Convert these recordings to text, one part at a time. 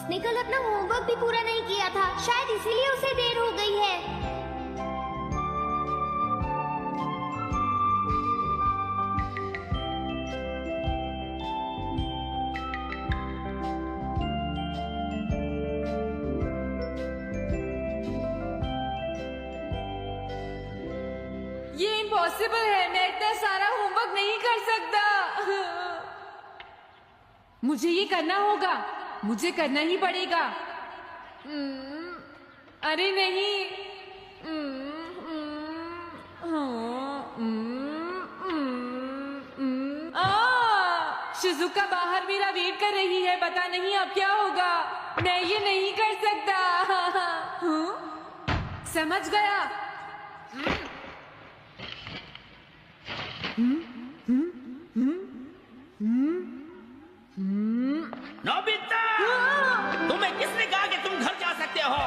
उसने कल अपना होमवर्क भी पूरा नहीं किया था, शायद इसीलिए उसे देर हो गई है। ये इम्पॉसिबल है, मैं इतना सारा होमवर्क नहीं कर सकता। मुझे ये करना होगा, मुझे करना ही पड़ेगा। अरे नहीं। शिजुका बाहर मेरा वेट कर रही है, पता नहीं अब क्या होगा। मैं ये नहीं कर सकता। समझ गया। नोबिता, तुम्हें किसने कहा कि तुम घर जा सकते हो?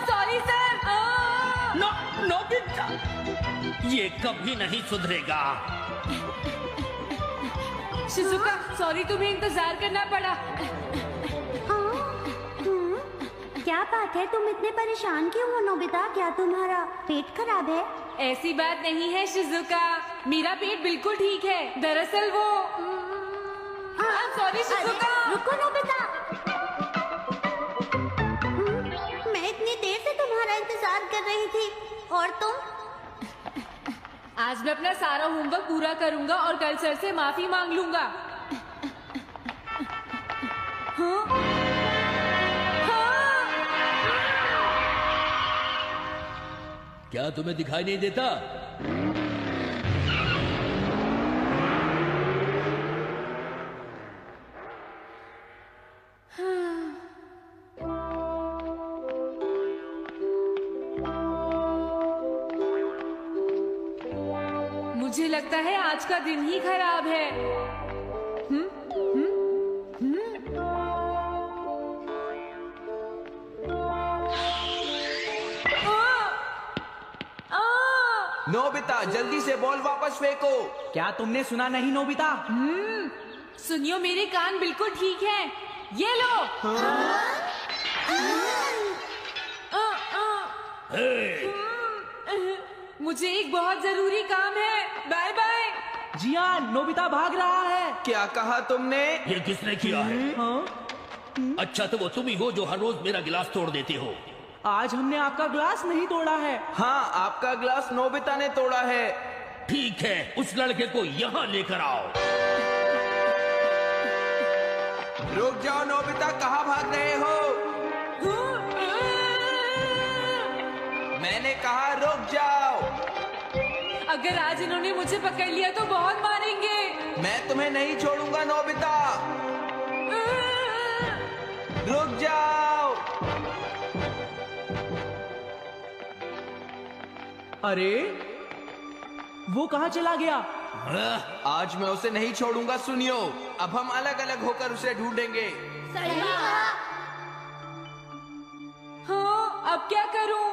Sorry sir. नोबिता, ये कभी नहीं सुधरेगा। शिजुका, सॉरी तुम्हें इंतजार करना पड़ा। क्या बात है, तुम इतने परेशान क्यों हो नोबिता? क्या तुम्हारा पेट खराब है? ऐसी बात नहीं है शिजुका, मेरा पेट बिल्कुल ठीक है। दरअसल वो सॉरी शिजुका। रुको नोबिता, मैं इतनी देर से तुम्हारा इंतजार कर रही थी और तुम? आज मैं अपना सारा होमवर्क पूरा करूंगा और कल सर से माफी मांग लूंगा। क्या तुम्हें दिखाई नहीं देता? मुझे लगता है आज का दिन ही खराब है। नोबिता, जल्दी से बॉल वापस फेंको। क्या तुमने सुना नहीं नोबिता? सुनियो, मेरे कान बिल्कुल ठीक हैं। ये लो। मुझे एक बहुत जरूरी काम है। Bye bye. जियान, नोबिता भाग रहा है। क्या कहा तुमने? ये किसने किया है? अच्छा, तो वो तुम ही हो जो हर रोज मेरा गिलास तोड़ देते हो। आज हमने आपका ग्लास नहीं तोड़ा है। हाँ, आपका ग्लास नोबिता ने तोड़ा है। ठीक है, उस लड़के को यहाँ लेकर आओ। रुक जाओ नोबिता, कहाँ भाग रहे हो? मैंने कहा रुक जाओ। अगर आज इन्होंने मुझे पकड़ लिया तो बहुत मारेंगे। मैं तुम्हें नहीं छोड़ूंगा नोबिता। रुक जाओ। अरे, वो कहाँ चला गया? आज मैं उसे नहीं छोड़ूंगा। सुनियो, अब हम अलग अलग होकर उसे ढूंढेंगे। सही कहा। हाँ, अब क्या करूं?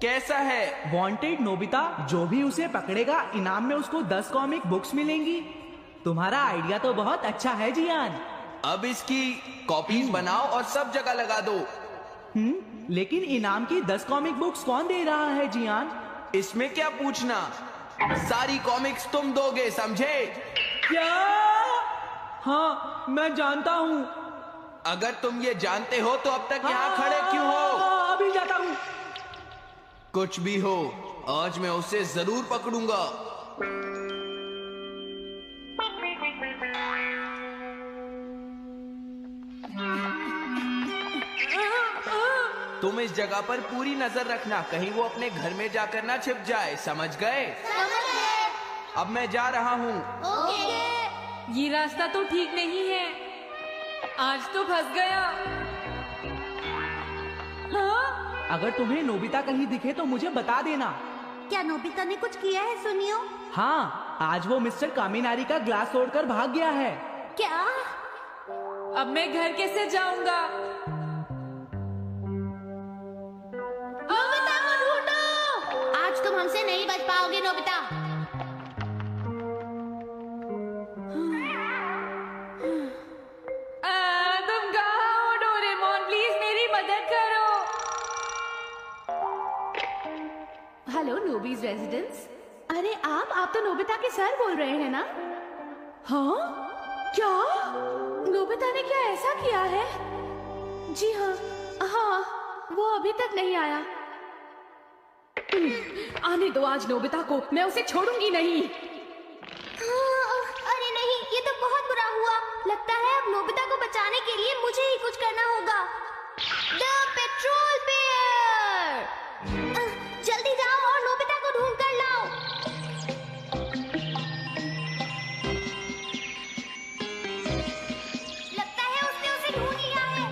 कैसा है? वांटेड नोबिता, जो भी उसे पकड़ेगा इनाम में उसको 10 कॉमिक बुक्स मिलेंगी। तुम्हारा आइडिया तो बहुत अच्छा है जियान। अब इसकी कॉपीज बनाओ और सब जगह लगा दो। लेकिन इनाम की 10 कॉमिक बुक्स कौन दे रहा है जियान? इसमें क्या पूछना, सारी कॉमिक्स तुम दोगे, समझे? क्या? हाँ, मैं जानता हूँ। अगर तुम ये जानते हो तो अब तक यहाँ खड़े क्यों हो? अभी जाता हूँ। कुछ भी हो, आज मैं उसे जरूर पकड़ूंगा। तुम इस जगह पर पूरी नजर रखना, कहीं वो अपने घर में जाकर ना छिप जाए, समझ गए? अब मैं जा रहा हूँ। ये रास्ता तो ठीक नहीं है, आज तो फंस गया। हाँ? अगर तुम्हें नोबिता कहीं दिखे तो मुझे बता देना। क्या नोबिता ने कुछ किया है सुनियो? हाँ, आज वो मिस्टर कामिनारी का ग्लास तोड़कर भाग गया है। क्या? अब मैं घर कैसे जाऊंगा? नोबिता को ढूंढो। आज तुम हमसे नहीं बच पाओगे नोबिता। तो नोबिता के सर बोल रहे हैं ना? हाँ? क्या? नोबिता ने क्या ऐसा किया है? जी हाँ, हाँ, वो अभी तक नहीं आया। आने दो आज नोबिता को, मैं उसे छोड़ूंगी नहीं। अरे नहीं, ये तो बहुत बुरा हुआ। लगता है अब नोबिता को बचाने के लिए मुझे ही कुछ करना होगा। द पेट्रोल बेयर! जल्दी जाओ और नोबिता को ढूंढ कर लाओ। लगता है उसने उसे ढूंढ लिया है।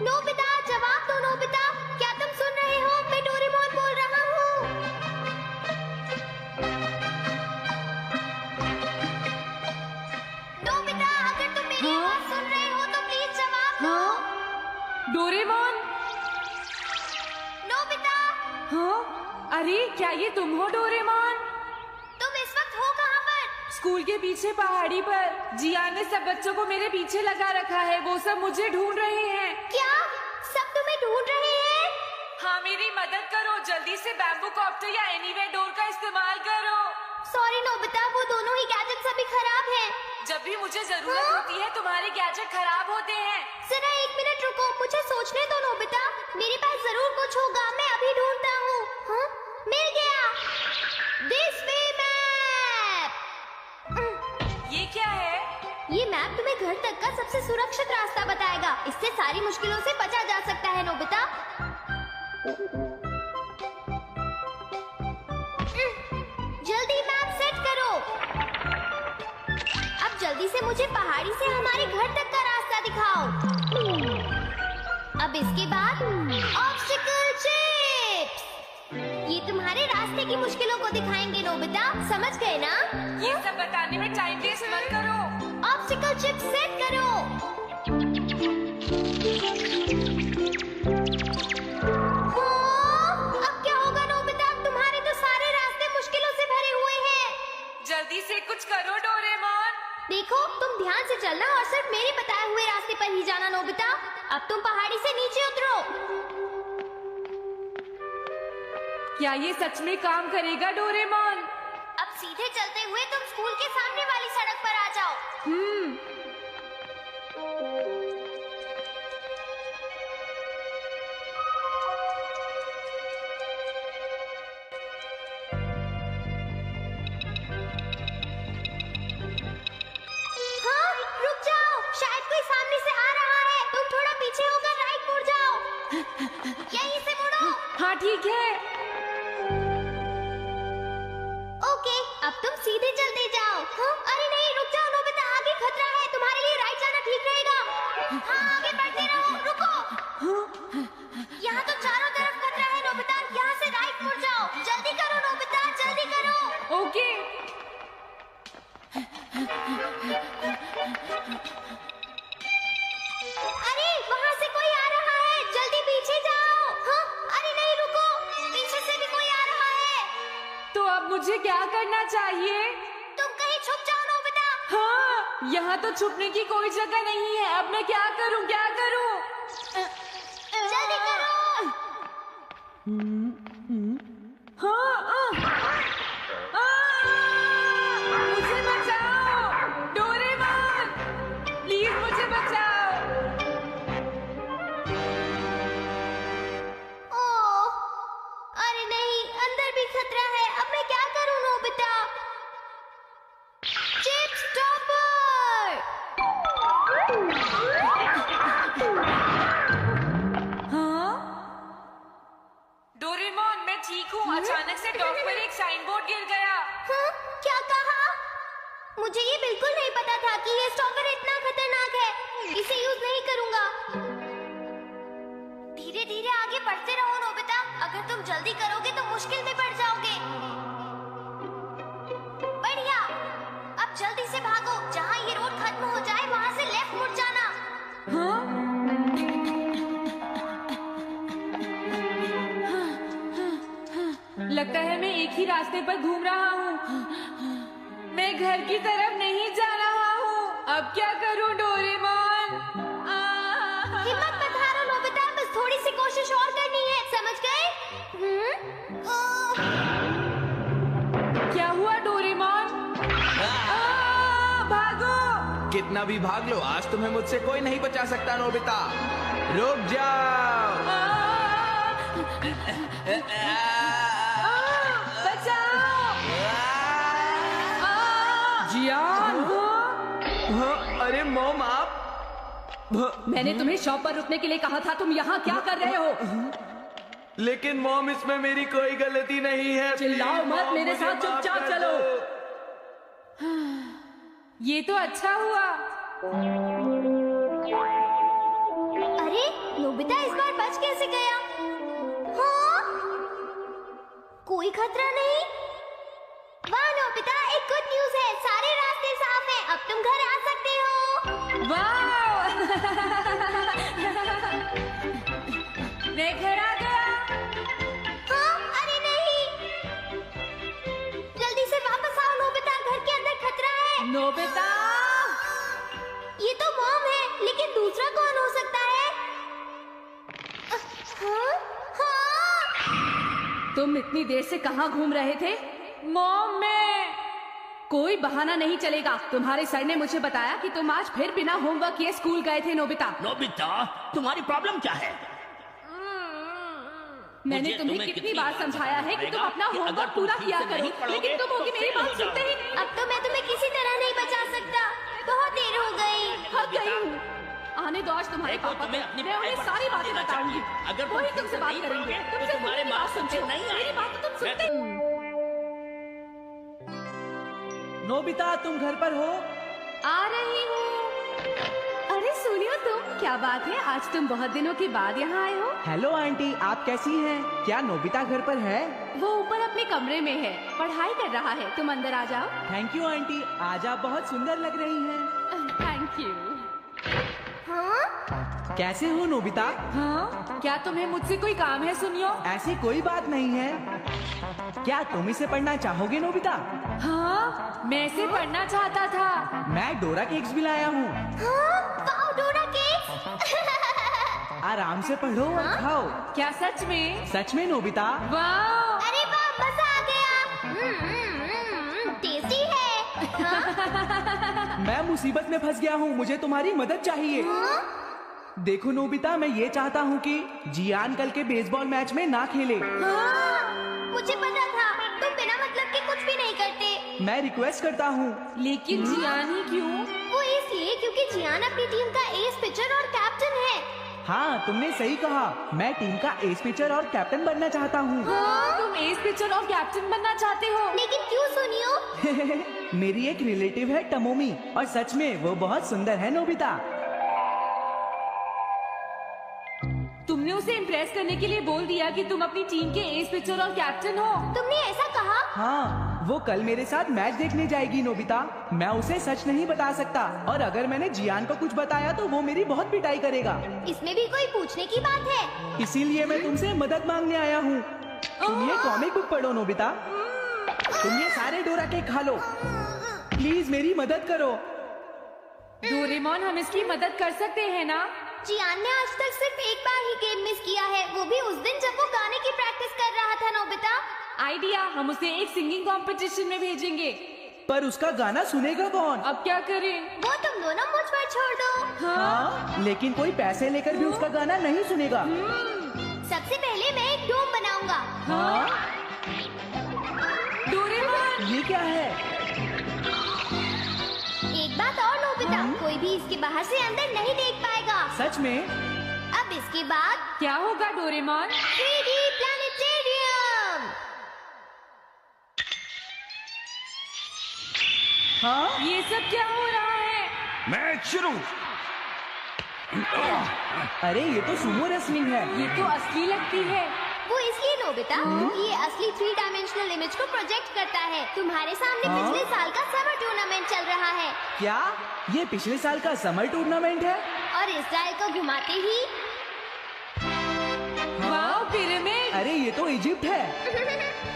नोबिता, जवाब दो नोबिता, क्या तुम सुन रहे हो? मैं डोरेमोन बोल रहा हूँ। नोबिता, अगर तुम मेरी आवाज सुन रहे हो तो प्लीज जवाब दो। डोरेमोन। नोबिता, हाँ? अरे क्या ये तुम हो डोरेमोन? तुम इस वक्त हो कहाँ पर? स्कूल के पीछे पहाड़ी पर जियान ने सब बच्चों को मेरे पीछे लगा रखा है। वो सब मुझे ढूंढ रहे हैं। क्या सब तुम्हें ढूंढ रहे हैं? हाँ, मेरी मदद करो। जल्दी से बैम्बू कॉप्टर या एनीवेयर डोर का इस्तेमाल करो। सॉरी नोबिता, वो दोनों ही गैजेट्स अभी खराब हैं। जब भी मुझे जरूरत होती है तुम्हारे गैजेट खराब होते हैं। जरा एक मिनट रुको, मुझे सोचने दो नोबिता। मेरे पास जरूर कुछ होगा, मैं अभी ढूंढता हूँ। हाँ? मिल गया। This way map. ये क्या है? ये मैप तुम्हें घर तक का सबसे सुरक्षित रास्ता बताएगा। इससे सारी मुश्किलों से बचा जा सकता है नोबिता। जल्दी मैप सेट करो। अब जल्दी से मुझे पहाड़ी से हमारे घर तक का रास्ता दिखाओ। अब इसके बाद ऑब्स्टिकल चिप्स। ये तुम्हारे रास्ते की मुश्किलों को दिखाएंगे नोबिता, समझ गए ना? ये सब बताने में टाइम वेस्ट मत करो। ऑब्स्टिकल चिप्स सेट करो। हाँ, अब क्या होगा नोबिता? तुम्हारे तो सारे रास्ते मुश्किलों से भरे हुए हैं। जल्दी से कुछ करो डोरेमोन। देखो, तुम ध्यान से चलना और सिर्फ मेरे बताए हुए रास्ते पर ही जाना नोबिता। अब तुम पहाड़ी से नीचे उतरो। क्या ये सच में काम करेगा डोरेमोन? अब सीधे चलते हुए तुम स्कूल के सामने वाली सड़क पर आ जाओ। हाँ, रुक जाओ, शायद कोई सामने से आ रहा है। तुम थोड़ा पीछे होकर राइट मुड़ जाओ। यहीं से मुड़ो। हाँ ठीक है। ओके, अब तुम सीधे चलते जाओ। हाँ? अरे नहीं, रुक जाओ नोबिता, आगे खतरा है। तुम्हारे लिए राइट जाना ठीक रहेगा। हाँ, आगे बढ़ते रहो। रुको, यहाँ तो चारों तरफ खतरा है नोबिता। यहाँ से राइट मुड़ जाओ। जल्दी करो नोबिता, जल्दी करो। ओके। अरे वहाँ से कोई आ रहा है, जल्दी पीछे जाओ। हाँ? अरे नहीं, रुको, पीछे से भी कोई आ रहा है। तो अब मुझे क्या करना चाहिए? तुम कहीं छुप जाओ नोबिता। हाँ, यहाँ तो छुपने की कोई जगह नहीं है। अब मैं क्या करूँ, क्या करूँ? जल्दी करो। हाँ, मुझे बचाओ डोरेमोन, प्लीज मुझे बचाओ। ओह, अरे नहीं, अंदर भी खतरा है। अब मैं क्या करूं नोबिता? Chip stopper! हाँ? डोरेमोन, मैं ठीक हूँ। अचानक से डॉक पर एक साइन बोर्ड गिर गया। हाँ? क्या कहा? मुझे ये बिल्कुल नहीं पता था कि ये स्टॉपर इतना खतरनाक है। इसे यूज नहीं करूंगा। धीरे धीरे आगे बढ़ते रहो नोबिता। अगर तुम जल्दी करोगे तो मुश्किल में पड़ जाओगे। बढ़िया, अब जल्दी से भागो। जहाँ ये रोड खत्म हो जाए वहाँ से लेफ्ट मुड़ जाना। हाँ? लगता है मैं एक ही रास्ते पर घूम रहा हूँ। मैं घर की तरफ नहीं जा रहा हूँ। अब क्या करूँ डोरेमोन? हिम्मत मत हारो नोबिता, बस थोड़ी सी कोशिश और करनी है, समझ गए? क्या हुआ डोरेमोन? भागो। कितना भी भाग लो, आज तुम्हें मुझसे कोई नहीं बचा सकता नोबिता। रुक जाओ। बचाओ। जियान। अरे मॉम, आप मैंने तुम्हें शॉप पर रुकने के लिए कहा था, तुम यहाँ क्या कर रहे हो? लेकिन मॉम, इसमें मेरी कोई गलती नहीं है। चिल्लाओ प्लीज, मत, मॉम, मेरे मुझे साथ माफ चुपचाप कर चलो। दो। ये तो अच्छा हुआ। अरे नोबिता इस बार बच कैसे गया? हाँ? कोई खतरा नहीं? वाह नोबिता, एक गुड न्यूज़ है, सारे रास्ते साफ हैं, अब तुम घर आ सकते हो। वाह मैं घर आ गया। हाँ? अरे नहीं, जल्दी से वापस आओ नोबिता, घर के अंदर खतरा है। नोबिता। ये तो मॉम है, लेकिन दूसरा कौन हो सकता है? हाँ? हाँ? तुम इतनी देर से कहाँ घूम रहे थे? मॉम मैं। कोई बहाना नहीं चलेगा। तुम्हारे सर ने मुझे बताया कि तुम आज फिर बिना होमवर्क किए स्कूल गए थे नोबिता। नोबिता, तुम्हारी प्रॉब्लम क्या है? मैंने मुझे तुम्हें तुम्हें कितनी बार समझाया है कि तुम अपना कि अगर होमवर्क तुम पूरा ठीक किया से करो, नहीं पढ़ोगे, लेकिन तुम होगी तो मेरी फेल बात हो सुनते ही जाओगे। नहीं। अब तो मैं तुम्हें किसी तरह नहीं बचा सकता, बहुत देर हो गई। थक गई हूँ। आने दो आज तुम्हारे देखो, पापा तुम्हें को। अपनी मैं उन्हें पढ़ाई पर सारी ध्यान बातें देना बताऊंगी। चाहिए। अगर तुम वही ठीक तुमसे से बात नहीं करेंगे। पढ़ोगे, तो तुमसे तुम्हारे मेरी बात मार्क्स सुनते हो। अच्छे नहीं मेरी आएंगे। बात तो तुम सुनते हो। नोबिता, तुम घर पर हो? आ रही हूँ। अरे सुनियो तुम, क्या बात है, आज तुम बहुत दिनों के बाद यहाँ आए हो। हेलो आंटी, आप कैसी हैं? क्या नोबिता घर पर है? वो ऊपर अपने कमरे में है, पढ़ाई कर रहा है। तुम अंदर आ जाओ। थैंक यू आंटी, आज आप बहुत सुंदर लग रही हैं। Thank you. हाँ? कैसे हो नोबिता? हाँ? क्या तुम्हें मुझसे कोई काम है सुनियो? ऐसी कोई बात नहीं है। क्या तुम इसे पढ़ना चाहोगे नोबिता? हाँ, मैं इसे पढ़ना चाहता था। मैं डोरा केक्स भी लाया हूँ। हाँ? वाओ, डोरा केक्स। आराम से पढ़ो और खाओ। क्या सच में? सच में नोबिता? वाह। अरे वाह, मजा आ गया। टेस्टी है। हाँ? मैं मुसीबत में फंस गया हूँ, मुझे तुम्हारी मदद चाहिए। हाँ? देखो नोबिता, मैं ये चाहता हूँ कि जियान कल के बेसबॉल मैच में ना खेले। हाँ? मुझे पता था, तुम बिना मतलब के कुछ भी नहीं करते। मैं रिक्वेस्ट करता हूँ। लेकिन जियान ही क्यों? वो इसलिए क्योंकि जियान अपनी टीम का एस पिचर और कैप्टन है। हाँ, तुमने सही कहा, मैं टीम का एस पिचर और कैप्टन बनना चाहता हूँ। हाँ? तुम एस पिचर और कैप्टन बनना चाहते हो? लेकिन क्यों सुनियो? मेरी एक रिलेटिव है टमोमी, और सच में वो बहुत सुंदर है नोबिता। तुमने उसे इम्प्रेस करने के लिए बोल दिया कि तुम अपनी टीम के एस पिचर और कैप्टन हो। तुमने ऐसा कहा? हाँ, वो कल मेरे साथ मैच देखने जाएगी नोबिता। मैं उसे सच नहीं बता सकता, और अगर मैंने जियान को कुछ बताया तो वो मेरी बहुत पिटाई करेगा। इसमें भी कोई पूछने की बात है? इसीलिए मैं तुमसे मदद मांगने आया हूँ। तुम ये कॉमिक बुक पढ़ो नोबिता। तुम ये सारे डोरा केक खा लो। प्लीज मेरी मदद करो। डोरेमोन, हम इसकी मदद कर सकते हैं ना? जियान ने आज तक सिर्फ एक बार ही गेम मिस किया है, वो भी उस दिन जब वो गाने की प्रैक्टिस कर रहा था नोबिता। आइडिया, हम उसे एक सिंगिंग कंपटीशन में भेजेंगे। पर उसका गाना सुनेगा कौन? अब क्या करें? वो तुम दोनों मुझ पर छोड़ दो। हाँ, लेकिन कोई पैसे लेकर भी उसका गाना नहीं सुनेगा। सबसे पहले मैं एक डोम बनाऊंगा। हाँ? डोरेमोन। ये क्या है? एक बात और नोबिता, कोई भी इसके बाहर से अंदर नहीं देख पाएगा। सच में? अब इसके बाद क्या होगा डोरेमोन? 3D planetarium. हाँ? ये सब क्या हो रहा है? मैच शुरू। अरे ये तो सुमो रेसलिंग है। ये तो असली लगती है। वो इसलिए नोबिता, ये असली 3 डायमेंशनल इमेज को प्रोजेक्ट करता है। तुम्हारे सामने हाँ? पिछले साल का समर टूर्नामेंट चल रहा है, क्या ये पिछले साल का समर टूर्नामेंट है? और इसराइल को घुमाते ही वाह, पिरामिड। अरे ये तो इजिप्ट है।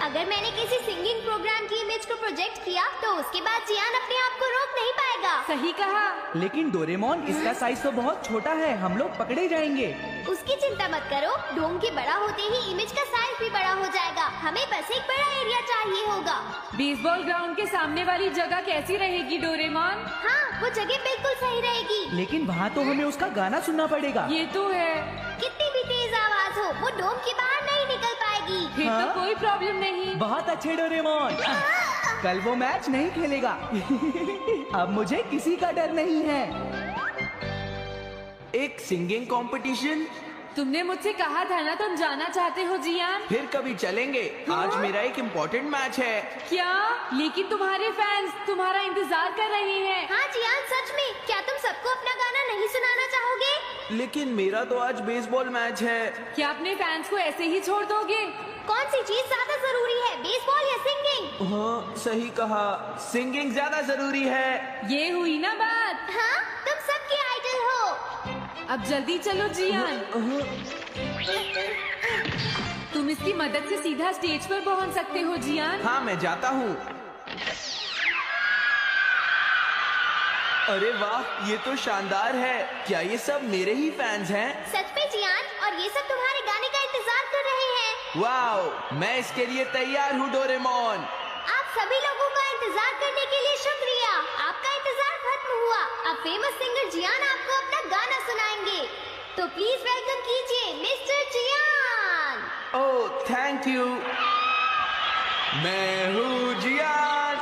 अगर मैंने किसी सिंगिंग प्रोग्राम की इमेज को प्रोजेक्ट किया तो उसके बाद जियान अपने आप को रोक नहीं पाएगा। सही कहा। लेकिन डोरेमोन, इसका साइज तो बहुत छोटा है, हम लोग पकड़े जाएंगे। उसकी चिंता मत करो, डोम के बड़ा होते ही इमेज का साइज भी बड़ा हो जाएगा। हमें बस एक बड़ा एरिया चाहिए होगा। बेसबॉल ग्राउंड के सामने वाली जगह कैसी रहेगी डोरेमोन? हाँ, वो जगह बिल्कुल सही रहेगी। लेकिन वहाँ तो हमें उसका गाना सुनना पड़ेगा। ये तो है। कितनी भी तेज आवाज हो, वो डोम के बाहर नहीं निकल पाएगी। फिर हाँ? तो कोई प्रॉब्लम नहीं। बहुत अच्छे डोरेमोन। कल वो मैच नहीं खेलेगा। अब मुझे किसी का डर नहीं है। एक सिंगिंग कंपटीशन? तुमने मुझसे कहा था ना तुम जाना चाहते हो जियान। फिर कभी चलेंगे। आज मेरा एक इम्पोर्टेंट मैच है। क्या? लेकिन तुम्हारे फैंस तुम्हारा इंतजार कर रहे हैं। हाँ जियान, सच में क्या तुम सबको अपना गाना नहीं सुनाना चाहोगे? लेकिन मेरा तो आज बेसबॉल मैच है। क्या अपने फैंस को ऐसे ही छोड़ दोगे? कौन सी चीज ज्यादा जरूरी है, बेसबॉल या सिंगिंग? हाँ, सही कहा, सिंगिंग ज्यादा जरूरी है। ये हुई ना बात। हाँ, तुम सबके आइडल हो। अब जल्दी चलो जियान। तुम इसकी मदद से सीधा स्टेज पर पहुंच सकते हो जियान। हाँ, मैं जाता हूँ। अरे वाह, ये तो शानदार है। क्या ये सब मेरे ही फैंस हैं? सच में जियान, और ये सब तुम्हारे गाने का इंतजार कर रहे हैं। वाह, मैं इसके लिए तैयार हूँ डोरेमोन। आप सभी लोगों का इंतजार करने के लिए शुक्रिया। आपका इंतजार खत्म हुआ। अब फेमस सिंगर जियान आपको अपना गाना सुनाएंगे। तो प्लीज वेलकम कीजिए mister Jian. Oh, thank you. मैं हूँ जियान।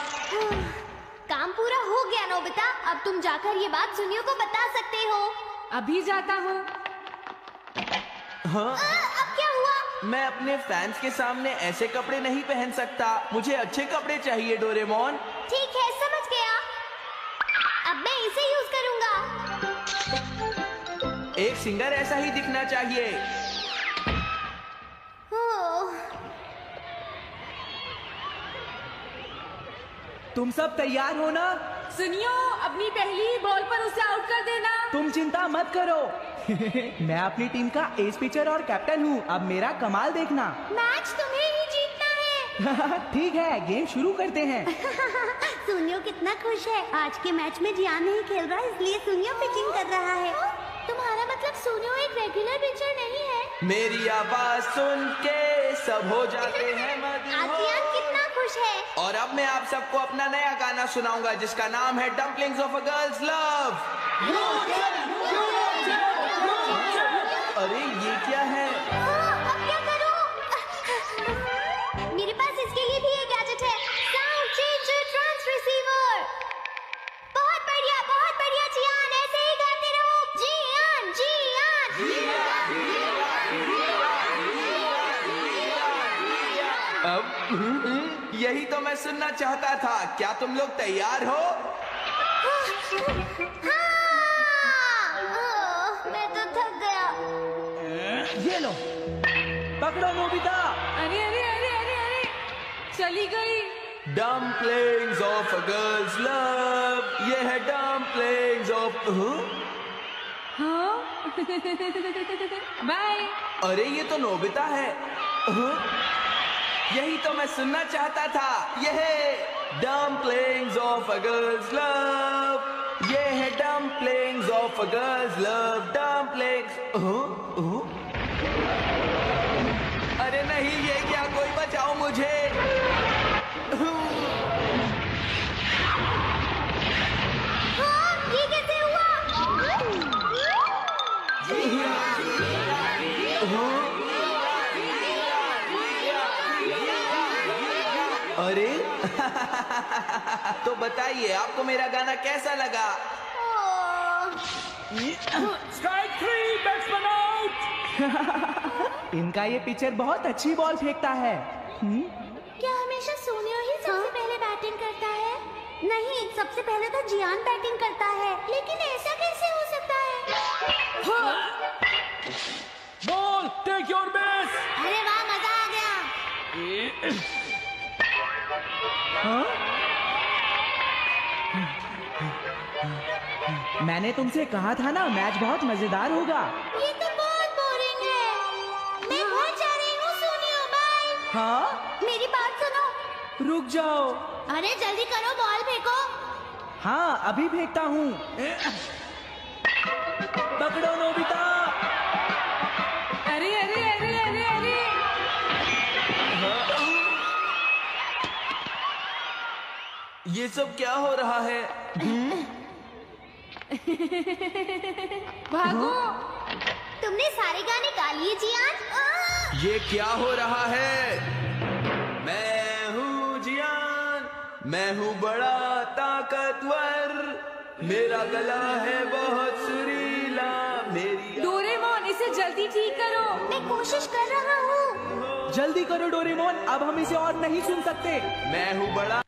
काम पूरा हो गया नोबिता। अब तुम जाकर ये बात सुनियो को बता सकते हो। अभी जाता हूँ। हाँ? अब क्या हुआ? मैं अपने फैंस के सामने ऐसे कपड़े नहीं पहन सकता। मुझे अच्छे कपड़े चाहिए डोरेमोन। ठीक है, समझ गया। अब मैं इसे यूज करूंगा। एक सिंगर ऐसा ही दिखना चाहिए। ओह, तुम सब तैयार हो ना? सुनियो, अपनी पहली ही बॉल पर उसे आउट कर देना। तुम चिंता मत करो। मैं अपनी टीम का एस पिचर और कैप्टन हूँ। अब मेरा कमाल देखना। मैच तुम्हें ही जीतना है। ठीक है, गेम शुरू करते हैं। सुनियो कितना खुश है। आज के मैच में जियान नहीं खेल रहा, इसलिए सुनियो पिचिंग कर रहा है। तुम्हारा मतलब सुनियो एक रेगुलर पिचर नहीं है? मेरी आवाज सुन के सब हो जाते हैं आज जियान मदहोश। कितना खुश है। और अब मैं आप सबको अपना नया गाना सुनाऊंगा जिसका नाम है dumplings of a girls love. अरे ये क्या है? अब क्या करूं? मेरे पास इसके लिए भी एक गैजेट है, साउंड चेंजर ट्रांस रिसीवर। बहुत बढ़िया जियान, ऐसे ही गाते रहो। जियान अब यही तो मैं सुनना चाहता था। क्या तुम लोग तैयार हो? मैं तो थक गया। ये लो, पकड़ो नोबिता। अरे अरे अरे अरे अरे, चली गई। Dumplings of a girls love. ये है डम्पलिंग्स ऑफ। हाँ? बाय। अरे ये तो नोबिता है। यही तो मैं सुनना चाहता था। यह है dumplings of a girls love. ये है dumplings of a girls love. Dumplings. अरे नहीं, ये क्या? कोई बचाओ मुझे। ये कैसे हुआ? अरे तो बताइए, आपको मेरा गाना कैसा लगा? Strike 3, batsman out. इनका ये पिचर बहुत अच्छी बॉल फेंकता है। क्या हमेशा सोनियो ही सबसे पहले बैटिंग करता है? नहीं, सबसे पहले तो जियान बैटिंग करता है। लेकिन ऐसा कैसे हो सकता है? Ball, take your base. अरे वाह, मजा आ गया। मैंने तुमसे कहा था ना, मैच बहुत मजेदार होगा। ये तो बहुत बोरिंग है। मैं घर जा रही हूँ सोनियो, बाय। हाँ, मेरी बात रुक जाओ। अरे जल्दी करो, बॉल फेंको। हाँ अभी फेंकता हूँ। पकड़ो नोबिता। अरे अरे अरे अरे अरे ये सब क्या हो रहा है? भागो। तुमने सारे गाने गा लिए जियान? ये क्या हो रहा है? मैं हूँ जियान, मैं हूँ बड़ा ताकतवर, मेरा गला है बहुत सुरीला, मेरी डोरेमोन इसे जल्दी ठीक करो। मैं कोशिश कर रहा हूँ। जल्दी करो डोरेमोन, अब हम इसे और नहीं सुन सकते। मैं हूँ बड़ा